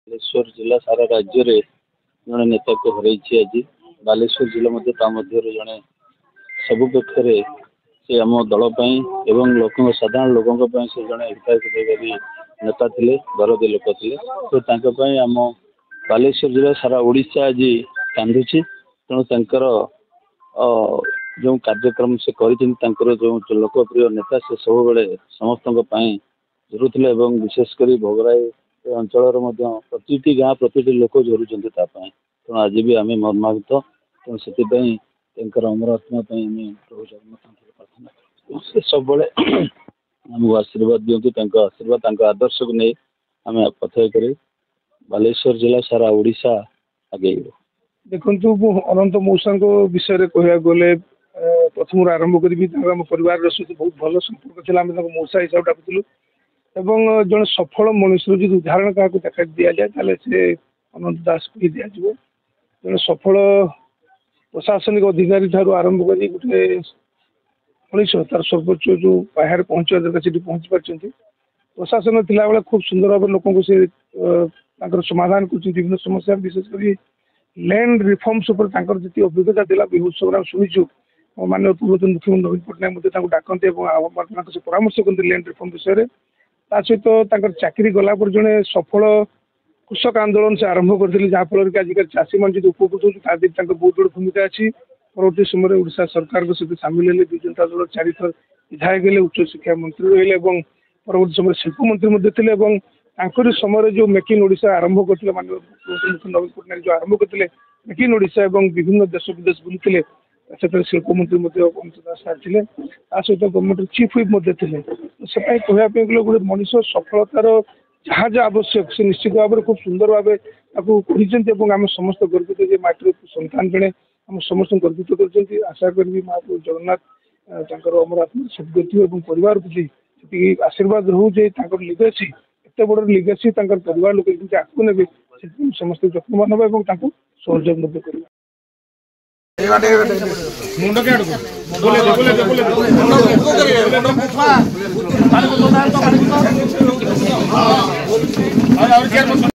बालेश्वर जिला सारा राज्य रे जड़े नेता को हरई आज बालेश्वर जिला जड़े सबु पक्षर से आम दलपाई लोक साधारण लोकों से जड़े हिताधिकारी नेता थे दरदी लोक थे तो आम बालेश्वर जिला सारा ओडिशा आज कांदुची तेणु जो कार्यक्रम से कर जो लोकप्रिय नेता से सब समस्त झुरुले विशेषकर भोगराई अंचल प्रति गाँ प्रति लोक झुरुंट तेणु आज भी आम मर्माहित तेणु से अमर आत्मा प्रभु जगन्नाथ प्रार्थना से सब आमको आशीर्वाद दिंतु आशीर्वाद आदर्श को नहीं आम पथय कर बालेश्वर जिला सारा ओडिशा आगे देखु अनंत मौसा विषय कह गले प्रथम आरंभ करी परिवार सहित बहुत भल संपर्क था मौसा हिसाब डाकुलु एवं जड़े सफल मनुष्य जो उदाहरण क्या देखा दि जाए से अनंत दास को ही दिज्व जड़े सफल प्रशासनिक अधिकारी ठार आरंभ कर गोटे मनीष तार सर्वोच्च जो बाहर पहुँचा दरकार पहुँची पार्टी प्रशासन थिला बेले खूब सुंदर भाव लोक से समाधान कर विभिन्न समस्या विशेषकर लैंड रिफॉर्म्स जी अभिज्ञता था बहुत शुणु माननीय पूर्वतन मुख्यमंत्री नवीन पट्टनायक डाकते से परामर्श करते लैंड रिफॉर्म विषय सहित चाकरी गला पर जड़े सफल कृषक आंदोलन से आरंभ करते जहाँफल कि आजिकल चाषी मान जो उपकृत होती बहुत बड़ी भूमिका अच्छी परवर्ती समय ओडिशा सरकार सहित सामिल है विजु जनता दल 4 थर विधायक है उच्च शिक्षा मंत्री रही परवर्ती समय शिल्प मंत्री समय जो मेक इन ओडिशा आरंभ करते माननीय मुख्यमंत्री नवीन पट्टनायक जो आरंभ करते मेक इन ओडिशा और विभिन्न देश विदेश बुलते से शिल्प मंत्री अमित दास थे सहित गवर्नमेंट चीफ व्हिप थे से कहवाई गले गोटे मनीष सफलतार जहाँ जहाँ आवश्यक से निश्चित भाव में खूब सुंदर भाव आम समस्त गर्वित माटी संतान जड़े आम समस्त गर्वित कर आशा करी महाप्रभु जगन्नाथ अमर आत्मा सदगति और परिवार प्रति आशीर्वाद रहू लिगेसी एत बड़ लिगेसी परिवार लोग आगे ने समस्त जत्नवान होगा सहयोग कर मुंड के बोले